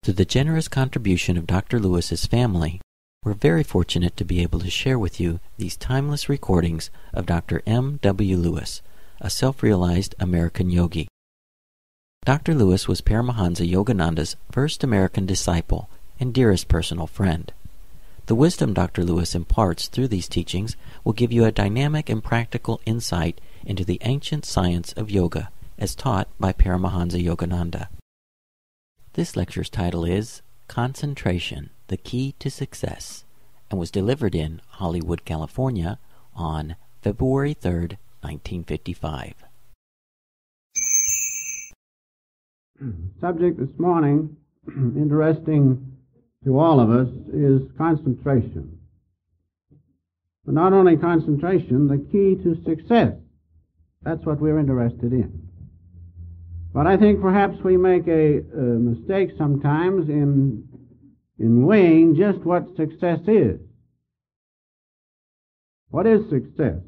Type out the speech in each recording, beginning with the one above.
Through the generous contribution of Dr. Lewis's family, we're very fortunate to be able to share with you these timeless recordings of Dr. M. W. Lewis, a self-realized American yogi. Dr. Lewis was Paramahansa Yogananda's first American disciple and dearest personal friend. The wisdom Dr. Lewis imparts through these teachings will give you a dynamic and practical insight into the ancient science of yoga as taught by Paramahansa Yogananda. This lecture's title is Concentration, the Key to Success, and was delivered in Hollywood, California on February 3rd, 1955. Subject this morning, interesting to all of us, is concentration. But not only concentration, the key to success. That's what we're interested in. But I think perhaps we make a mistake sometimes in weighing just what success is. What is success?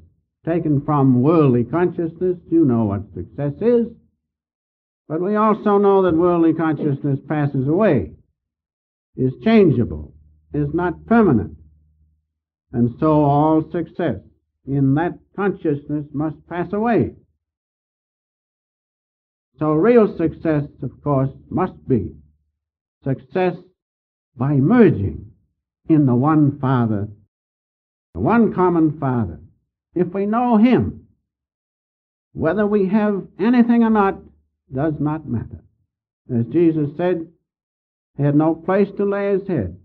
Taken from worldly consciousness, you know what success is. But we also know that worldly consciousness passes away, is changeable, is not permanent. And so all success in that consciousness must pass away. So real success, of course, must be success by merging in the one Father, the one common Father. If we know Him, whether we have anything or not does not matter. As Jesus said, He had no place to lay His head,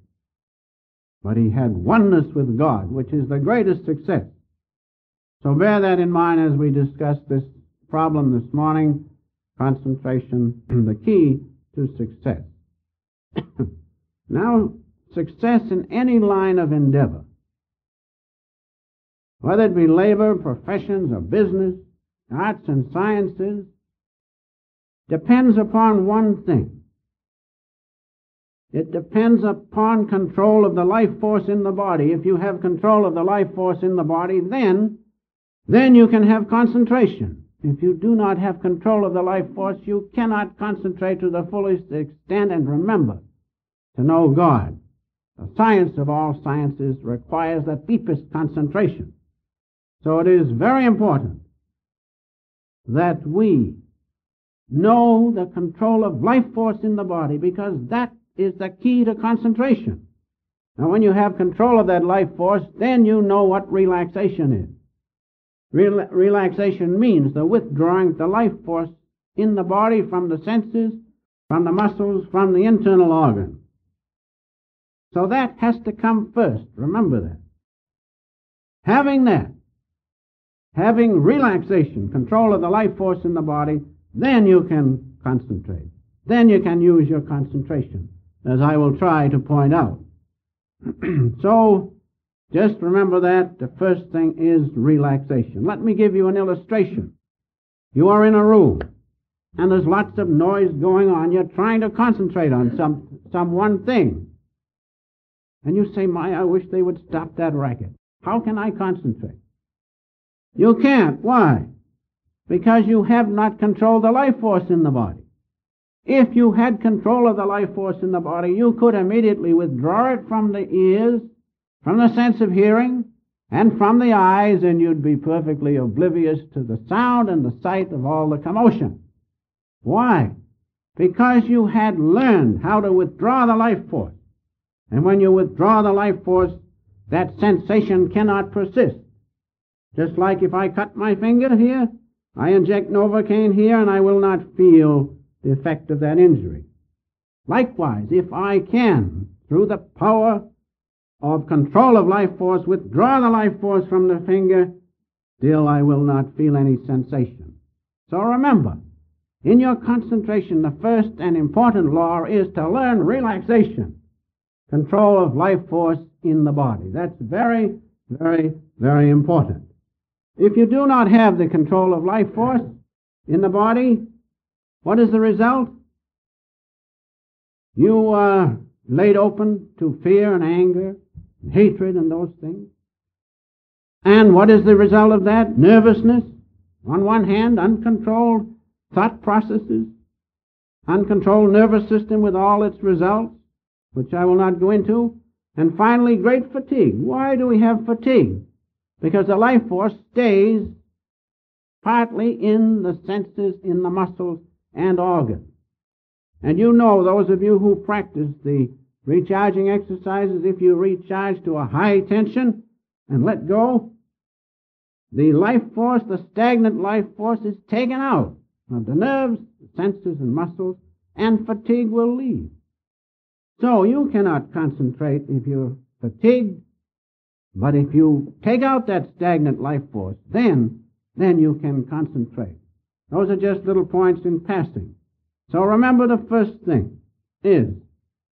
but He had oneness with God, which is the greatest success. So bear that in mind as we discuss this problem this morning. Concentration, the key to success. Now, success in any line of endeavor, whether it be labor, professions, or business, arts and sciences, depends upon one thing. It depends upon control of the life force in the body. If you have control of the life force in the body, then you can have concentration. If you do not have control of the life force, you cannot concentrate to the fullest extent. And remember, to know God, the science of all sciences, requires the deepest concentration. So it is very important that we know the control of life force in the body, because that is the key to concentration. Now, when you have control of that life force, then you know what relaxation is. Relaxation means the withdrawing the life force in the body from the senses, from the muscles, from the internal organs. So that has to come first. Remember that. Having relaxation, control of the life force in the body, then you can concentrate. Then you can use your concentration, as I will try to point out. So, just remember that the first thing is relaxation. Let me give you an illustration. You are in a room, and there's lots of noise going on. You're trying to concentrate on some one thing. And you say, I wish they would stop that racket. How can I concentrate? You can't. Why? Because you have not controlled the life force in the body. If you had control of the life force in the body, you could immediately withdraw it from the ears, from the sense of hearing, and from the eyes, and you'd be perfectly oblivious to the sound and the sight of all the commotion. Why? Because you had learned how to withdraw the life force. And when you withdraw the life force, that sensation cannot persist. Just like if I cut my finger here, I inject Novocaine here, and I will not feel the effect of that injury. Likewise, if I can, through the power of control of life force, withdraw the life force from the finger, still I will not feel any sensation. So remember, in your concentration, the first and important law is to learn relaxation, control of life force in the body. That's very, very, very important. If you do not have the control of life force in the body, what is the result? You are laid open to fear and anger, and hatred and those things. And what is the result of that? Nervousness. On one hand, uncontrolled thought processes. uncontrolled nervous system with all its results, which I will not go into, and finally great fatigue. Why do we have fatigue? Because the life force stays partly in the senses, in the muscles and organs. And you know, those of you who practice the recharging exercises, if you recharge to a high tension and let go, the life force, the stagnant life force, is taken out of the nerves, the senses and muscles, and fatigue will leave. So you cannot concentrate if you're fatigued, but if you take out that stagnant life force, then you can concentrate. Those are just little points in passing. So remember, the first thing is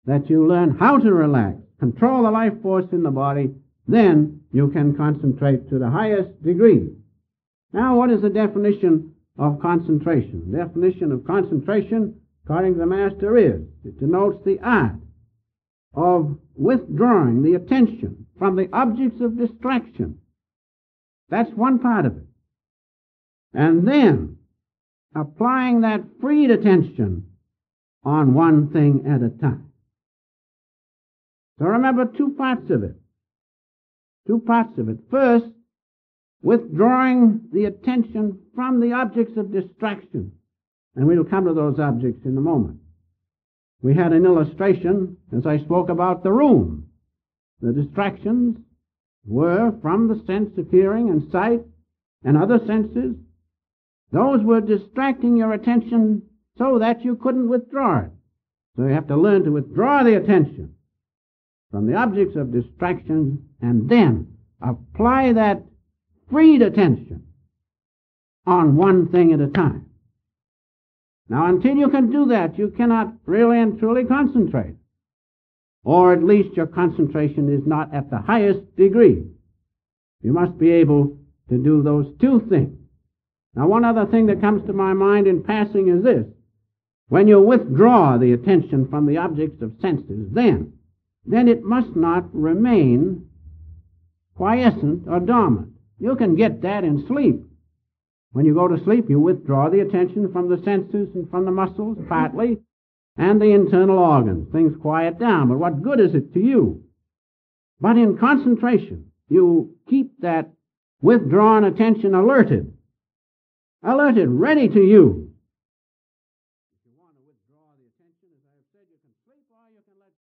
that you learn how to relax, control the life force in the body, then you can concentrate to the highest degree. Now, what is the definition of concentration? The definition of concentration, according to the Master, is it denotes the art of withdrawing the attention from the objects of distraction. That's one part of it. And then applying that freed attention on one thing at a time. So remember two parts of it. Two parts of it. First, withdrawing the attention from the objects of distraction. And we'll come to those objects in a moment. We had an illustration as I spoke about the room. The distractions were from the sense of hearing and sight and other senses. Those were distracting your attention so that you couldn't withdraw it. So you have to learn to withdraw the attention from the objects of distraction and then apply that freed attention on one thing at a time. Now, until you can do that, you cannot really and truly concentrate. Or at least your concentration is not at the highest degree. You must be able to do those two things. Now, one other thing that comes to my mind in passing is this. When you withdraw the attention from the objects of senses, then it must not remain quiescent or dormant. You can get that in sleep. When you go to sleep, you withdraw the attention from the senses and from the muscles, partly, and the internal organs. Things quiet down, but what good is it to you? But in concentration, you keep that withdrawn attention alerted, ready to use.